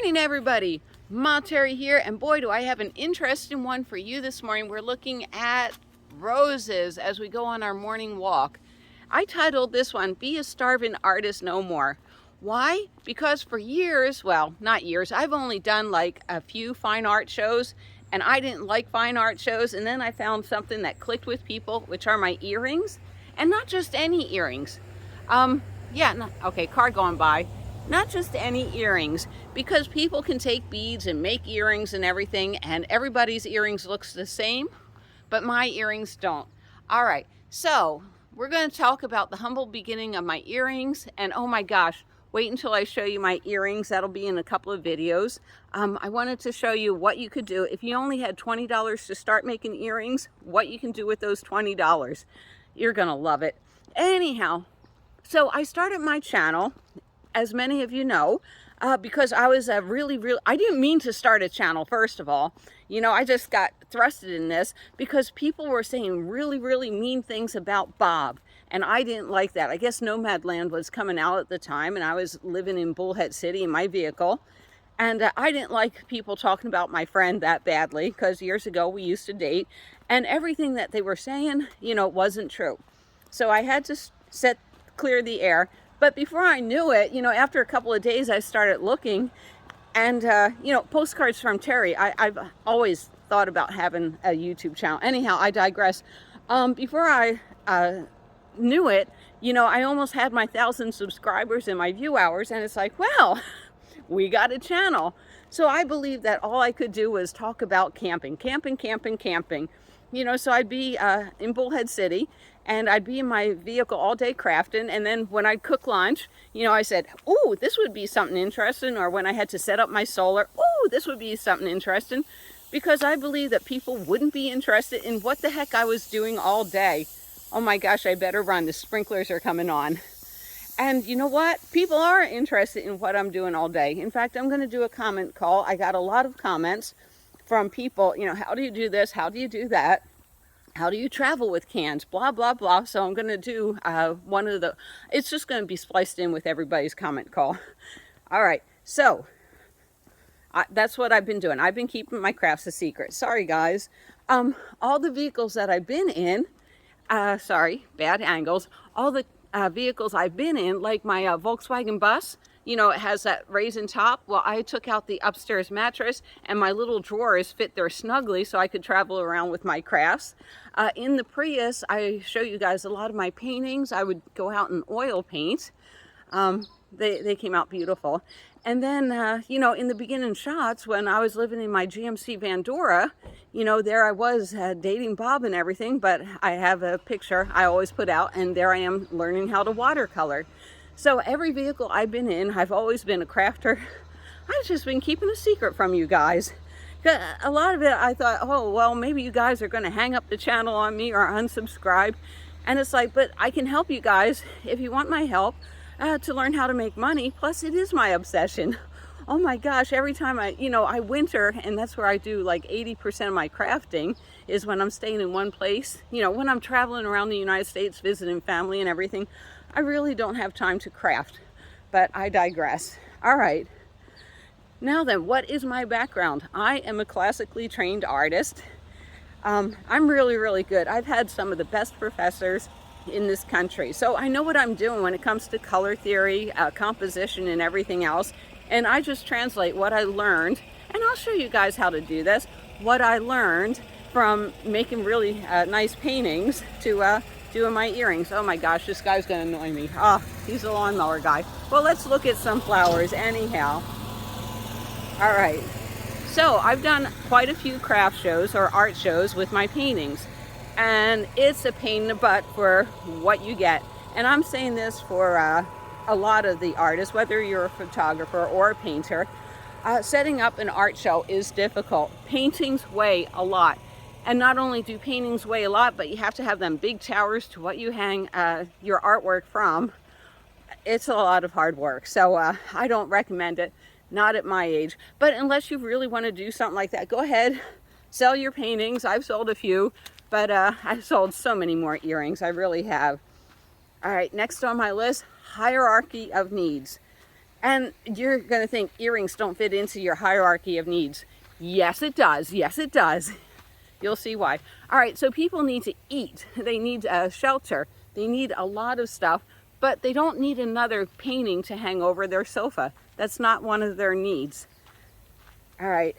morning, everybody. Ma Terry here, and boy, do I have an interesting one for you this morning. We're looking at roses as we go on our morning walk. I titled this one, Be a Starving Artist No More. Why? Because for years, well, not years, I've only done like a few fine art shows, and I didn't like fine art shows, and then I found something that clicked with people, which are my earrings, and not just any earrings. Okay, car going by. Not just any earrings, because people can take beads and make earrings and everything, and everybody's earrings looks the same, but my earrings don't. All right, so we're going to talk about the humble beginning of my earrings, and oh my gosh, wait until I show you my earrings. That'll be in a couple of videos. I wanted to show you what you could do if you only had $20 to start making earrings, what you can do with those $20. You're going to love it. Anyhow, so I started my channel, as many of you know, because I was I didn't mean to start a channel, first of all. You know, I just got thrusted in this because people were saying really mean things about Bob. And I didn't like that. I guess Nomadland was coming out at the time, and I was living in Bullhead City in my vehicle. And I didn't like people talking about my friend that badly, because years ago we used to date. And everything that they were saying, you know, wasn't true. So I had to clear the air. But before I knew it, you know, after a couple of days, I started looking, and, you know, postcards from Terry. I've always thought about having a YouTube channel. Anyhow, I digress. Before I knew it, you know, I almost had my 1,000 subscribers and my view hours, and it's like, well, we got a channel. So I believed that all I could do was talk about camping. You know, so I'd be in Bullhead City, and I'd be in my vehicle all day crafting, and then when I'd cook lunch, you know, I said, ooh, this would be something interesting, or when I had to set up my solar, ooh, this would be something interesting, because I believe that people wouldn't be interested in what the heck I was doing all day. Oh my gosh, I better run, the sprinklers are coming on. And you know what? People are interested in what I'm doing all day. In fact, I'm going to do a comment call. I got a lot of comments from people, you know, how do you do this? How do you do that? How do you travel with cans? Blah, blah, blah. So I'm going to do one of the, it's just going to be spliced in with everybody's comment call. All right. So that's what I've been doing. I've been keeping my crafts a secret. Sorry, guys. All the vehicles that I've been in, sorry, bad angles. All the vehicles I've been in, like my Volkswagen bus, you know, it has that raisin top. Well, I took out the upstairs mattress, and my little drawers fit there snugly so I could travel around with my crafts. In the Prius, I show you guys a lot of my paintings. I would go out and oil paint. They came out beautiful. And then, you know, in the beginning shots, when I was living in my GMC Vandora, you know, there I was dating Bob and everything, but I have a picture I always put out, and there I am learning how to watercolor. So every vehicle I've been in, I've always been a crafter. I've just been keeping a secret from you guys. A lot of it, I thought, oh, well, maybe you guys are going to hang up the channel on me or unsubscribe. And it's like, but I can help you guys if you want my help to learn how to make money. Plus, it is my obsession. Oh my gosh, every time I winter, and that's where I do like 80% of my crafting, is when I'm staying in one place. You know, when I'm traveling around the United States, visiting family and everything, I really don't have time to craft, but I digress. All right. Now then, what is my background? I am a classically trained artist. I'm really good. I've had some of the best professors in this country. So I know what I'm doing when it comes to color theory, composition, and everything else. And I just translate what I learned, and I'll show you guys how to do this, what I learned from making really nice paintings to doing my earrings. Oh my gosh, this guy's gonna annoy me. He's a lawnmower guy. Well, let's look at some flowers anyhow. All right, so I've done quite a few craft shows or art shows with my paintings, and it's a pain in the butt for what you get. And I'm saying this for a lot of the artists, whether you're a photographer or a painter, setting up an art show is difficult. Paintings weigh a lot. And not only do paintings weigh a lot, but you have to have them big towers to what you hang your artwork from. It's a lot of hard work. So I don't recommend it, not at my age. But unless you really want to do something like that, go ahead, sell your paintings. I've sold a few, but I've sold so many more earrings. I really have. All right, next on my list, hierarchy of needs. And you're going to think earrings don't fit into your hierarchy of needs. Yes, it does. Yes, it does. You'll see why. All right, so people need to eat. They need shelter. They need a lot of stuff, but they don't need another painting to hang over their sofa. That's not one of their needs. All right.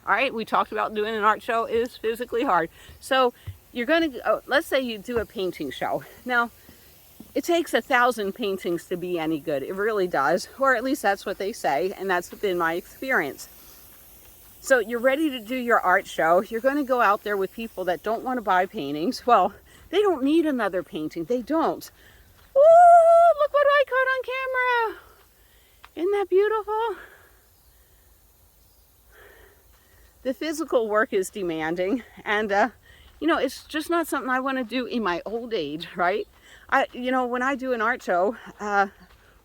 All right, we talked about doing an art show. It is physically hard. So you're going to, let's say you do a painting show. Now, it takes 1,000 paintings to be any good. It really does, or at least that's what they say, and that's been my experience. So you're ready to do your art show. You're going to go out there with people that don't want to buy paintings. Well, they don't need another painting. They don't. Ooh, look what I caught on camera. Isn't that beautiful? The physical work is demanding, and you know, it's just not something I want to do in my old age, right? You know, when I do an art show,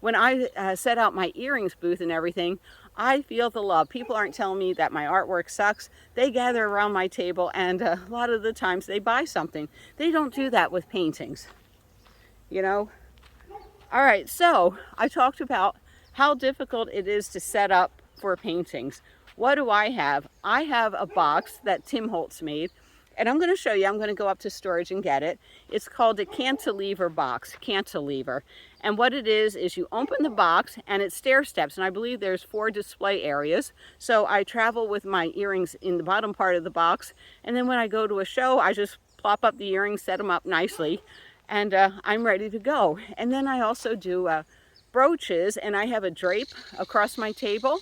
when I set out my earrings booth and everything, I feel the love. People aren't telling me that my artwork sucks. They gather around my table, and a lot of the times they buy something. They don't do that with paintings, you know? All right, so I talked about how difficult it is to set up for paintings. What do I have? I have a box that Tim Holtz made, and I'm going to show you. I'm going to go up to storage and get it. It's called a cantilever box, cantilever. And what it is you open the box and it's stair steps, and I believe there's 4 display areas. So I travel with my earrings in the bottom part of the box, and then when I go to a show, I just plop up the earrings, set them up nicely, and I'm ready to go. And then I also do brooches, and I have a drape across my table.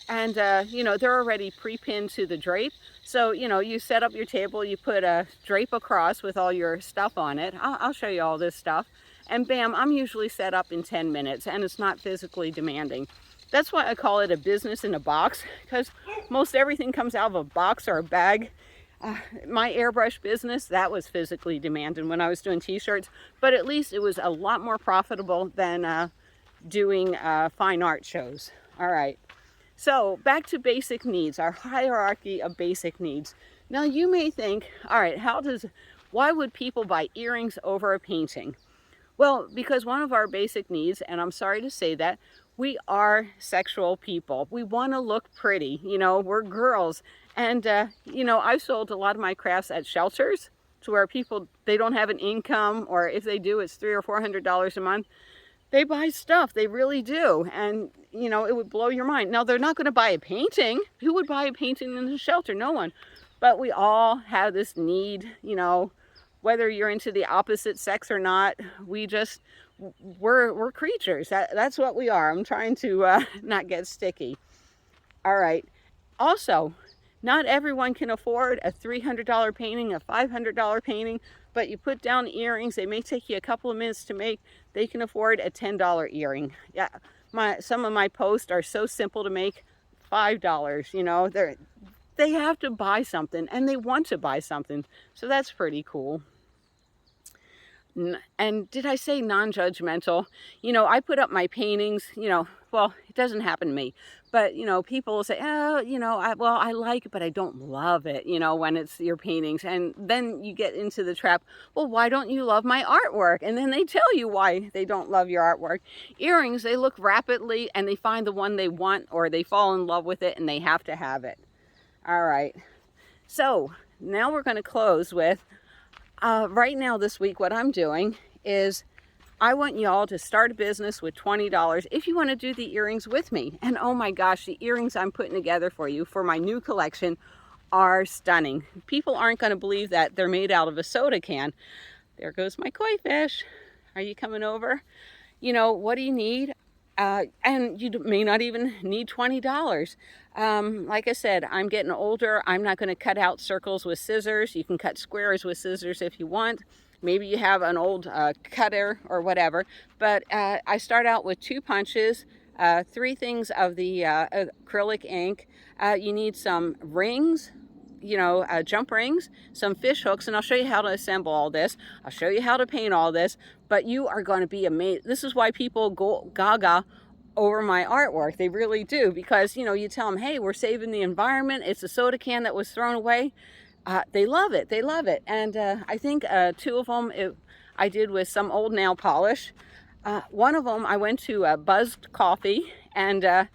And, you know, they're already pre-pinned to the drape. So, you know, you set up your table, you put a drape across with all your stuff on it. I'll show you all this stuff. And bam, I'm usually set up in 10 minutes, and it's not physically demanding. That's why I call it a business in a box, because most everything comes out of a box or a bag. My airbrush business, that was physically demanding when I was doing t-shirts, but at least it was a lot more profitable than doing fine art shows. All right. So back to basic needs, our hierarchy of basic needs. Now you may think, all right, why would people buy earrings over a painting? Well, because one of our basic needs, and I'm sorry to say that, we are sexual people. We want to look pretty, you know, we're girls. And, you know, I've sold a lot of my crafts at shelters to where people, they don't have an income, or if they do, it's $300 or $400 a month. They buy stuff, they really do, and you know, it would blow your mind. Now, they're not going to buy a painting. Who would buy a painting in the shelter? No one. But we all have this need, you know, whether you're into the opposite sex or not. We're creatures. That's what we are. I'm trying to not get sticky. All right. Also, not everyone can afford a $300 painting, a $500 painting, but you put down earrings. They may take you a couple of minutes to make. They can afford a $10 earring. Yeah, some of my posts are so simple to make, $5. You know, they have to buy something, and they want to buy something, so that's pretty cool. And did I say non-judgmental? You know, I put up my paintings, you know, well, it doesn't happen to me, but, you know, people will say, oh, you know, I like it, but I don't love it, you know, when it's your paintings. And then you get into the trap, well, why don't you love my artwork? And then they tell you why they don't love your artwork. Earrings, they look rapidly, and they find the one they want, or they fall in love with it, and they have to have it. All right. So now we're going to close with, right now this week, what I'm doing is I want y'all to start a business with $20 if you want to do the earrings with me. And oh my gosh, the earrings I'm putting together for you for my new collection are stunning. People aren't going to believe that they're made out of a soda can. There goes my koi fish. Are you coming over? You know, what do you need? And you may not even need $20. Like I said, I'm getting older. I'm not going to cut out circles with scissors. You can cut squares with scissors if you want. Maybe you have an old cutter or whatever. But I start out with 2 punches, 3 things of the acrylic ink. You need some rings, you know, jump rings, some fish hooks, and I'll show you how to assemble all this. I'll show you how to paint all this, but you are going to be amazed. This is why people go gaga over my artwork. They really do, because, you know, you tell them, hey, we're saving the environment. It's a soda can that was thrown away. They love it. They love it. And I think 2 of them I did with some old nail polish. One of them I went to Buzzed Coffee, And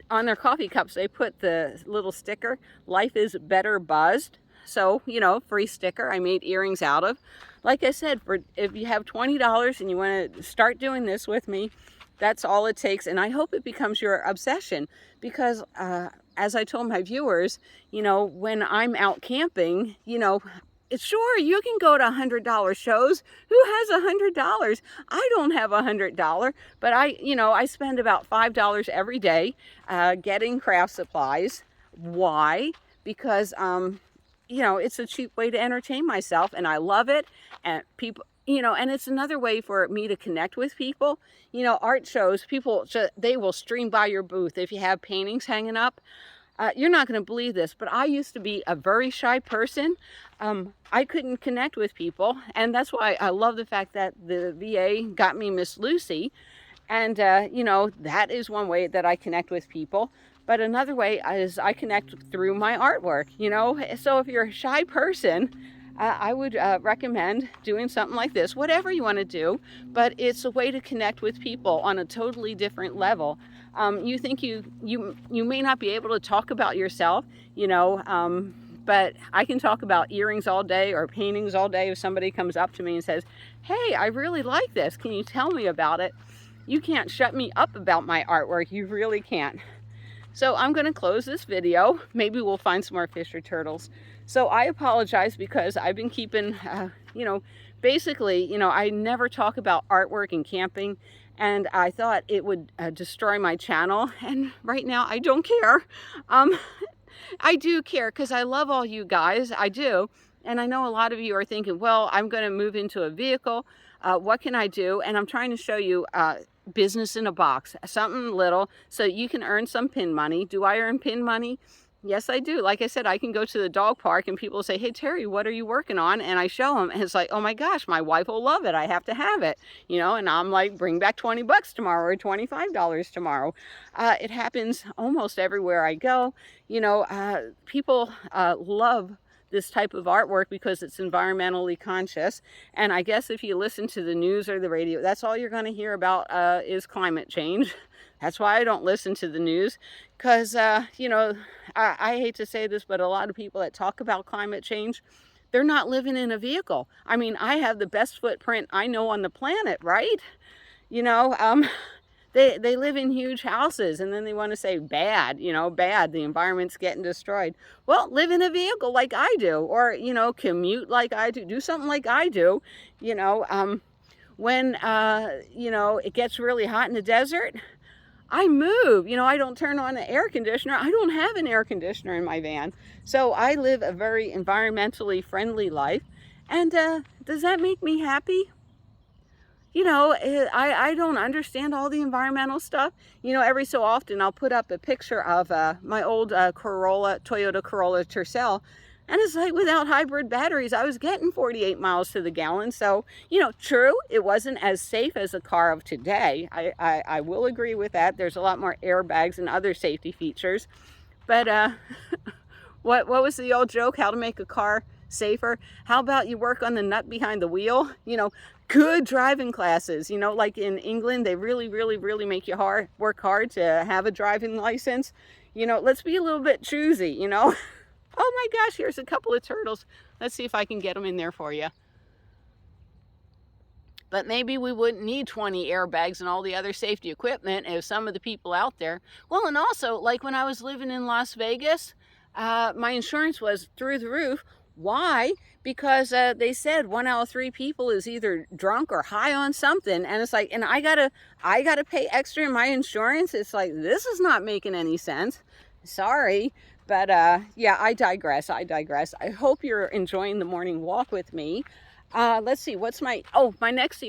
on their coffee cups, they put the little sticker, "Life is better buzzed." So, you know, free sticker I made earrings out of. Like I said, if you have $20 and you want to start doing this with me, that's all it takes. And I hope it becomes your obsession, because as I told my viewers, you know, when I'm out camping, you know, sure, you can go to $100 shows. Who has $100? I don't have $100, but I spend about $5 every day getting craft supplies. Why? Because you know, it's a cheap way to entertain myself, and I love it. And people, you know, and it's another way for me to connect with people. You know, art shows, people, they will stream by your booth if you have paintings hanging up. You're not going to believe this, but I used to be a very shy person. I couldn't connect with people, and that's why I love the fact that the VA got me Miss Lucy. And, you know, that is one way that I connect with people. But another way is I connect through my artwork, you know. So if you're a shy person, I would recommend doing something like this, whatever you want to do. But it's a way to connect with people on a totally different level. You think you may not be able to talk about yourself, you know, but I can talk about earrings all day or paintings all day. If somebody comes up to me and says, "Hey, I really like this. Can you tell me about it?" You can't shut me up about my artwork. You really can't. So I'm going to close this video. Maybe we'll find some more fish or turtles. So I apologize, because I've been keeping, you know, basically, you know, I never talk about artwork and camping, and I thought it would destroy my channel. And right now I don't care. I do care, because I love all you guys. I do. And I know a lot of you are thinking, well, I'm going to move into a vehicle. What can I do? And I'm trying to show you business in a box, something little, so you can earn some pin money. Do I earn pin money? Yes, I do. Like I said, I can go to the dog park and people say, "Hey, Terry, what are you working on?" And I show them, and it's like, oh my gosh, my wife will love it. I have to have it, you know, and I'm like, bring back 20 bucks tomorrow or $25 tomorrow. It happens almost everywhere I go. You know, people love this type of artwork because it's environmentally conscious. And I guess if you listen to the news or the radio, that's all you're going to hear about is climate change. That's why I don't listen to the news, because, you know, I hate to say this, but a lot of people that talk about climate change, they're not living in a vehicle. I mean, I have the best footprint I know on the planet, right? You know, they live in huge houses, and then they want to say bad, you know, bad, the environment's getting destroyed. Well, live in a vehicle like I do, or, you know, commute like I do something like I do. You know, when, you know, it gets really hot in the desert, I move. You know, I don't turn on an air conditioner. I don't have an air conditioner in my van. So I live a very environmentally friendly life. And does that make me happy? You know, I don't understand all the environmental stuff. You know, every so often I'll put up a picture of my old Toyota Corolla Tercel, and it's like, without hybrid batteries, I was getting 48 miles to the gallon. So, you know, true, it wasn't as safe as a car of today. I will agree with that. There's a lot more airbags and other safety features. But what was the old joke? How to make a car safer? How about you work on the nut behind the wheel? You know, good driving classes, you know, like in England, they really make you work hard to have a driving license. You know, let's be a little bit choosy, you know. Oh my gosh, here's a couple of turtles. Let's see if I can get them in there for you. But maybe we wouldn't need 20 airbags and all the other safety equipment if some of the people out there. Well, and also, like when I was living in Las Vegas, my insurance was through the roof. Why? Because they said 1 out of 3 people is either drunk or high on something, and it's like, and I gotta pay extra in my insurance. It's like, this is not making any sense. Sorry, but yeah, I digress. I hope you're enjoying the morning walk with me. Let's see, what's my next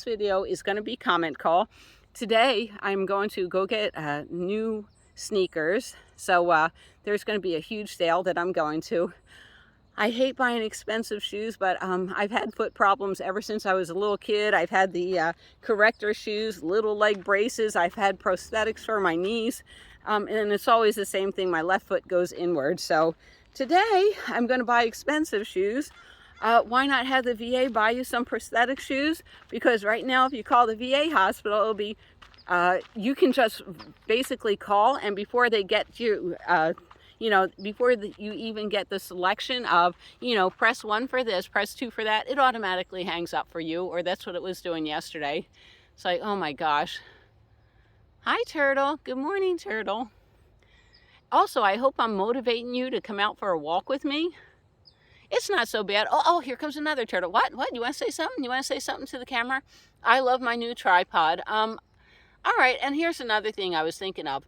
video is going to be comment call. Today I'm going to go get new sneakers. So there's going to be a huge sale that I'm going to. I hate buying expensive shoes, but I've had foot problems ever since I was a little kid. I've had the corrector shoes, little leg braces. I've had prosthetics for my knees. And it's always the same thing. My left foot goes inward. So today I'm going to buy expensive shoes. Why not have the VA buy you some prosthetic shoes? Because right now, if you call the VA hospital, it'll be You can just basically call, and before they get you, you know, before you even get the selection of, you know, press 1 for this, press 2 for that, it automatically hangs up for you, or that's what it was doing yesterday. It's like, oh my gosh. Hi, Turtle. Good morning, Turtle. Also, I hope I'm motivating you to come out for a walk with me. It's not so bad. Oh, here comes another turtle. What? You want to say something? You want to say something to the camera? I love my new tripod. All right, and here's another thing I was thinking of.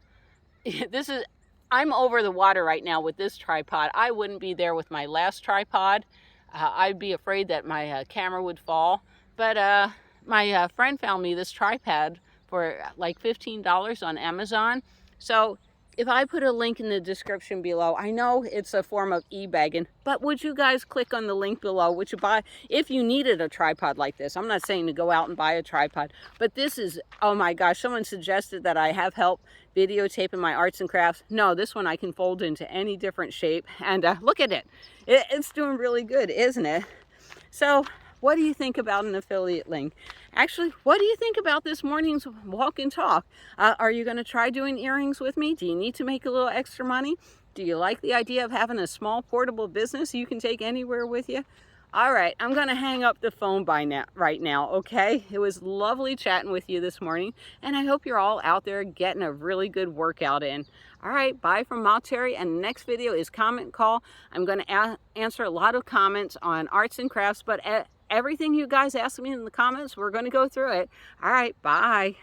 I'm over the water right now with this tripod. I wouldn't be there with my last tripod. I'd be afraid that my camera would fall. But my friend found me this tripod for like $15 on Amazon. So if I put a link in the description below, I know it's a form of e-bagging, but would you guys click on the link below? Would you buy, if you needed a tripod like this? I'm not saying to go out and buy a tripod, but this is, oh my gosh, someone suggested that I have help videotaping my arts and crafts. No, this one I can fold into any different shape, and look at it. It's doing really good, isn't it? So what do you think about an affiliate link? Actually, what do you think about this morning's walk and talk? Are you going to try doing earrings with me? Do you need to make a little extra money? Do you like the idea of having a small portable business you can take anywhere with you? All right, I'm going to hang up the phone right now, okay? It was lovely chatting with you this morning, and I hope you're all out there getting a really good workout in. All right, bye from Ma Terry, and the next video is comment call. I'm going to answer a lot of comments on arts and crafts, but everything you guys ask me in the comments, we're going to go through it. All right, bye.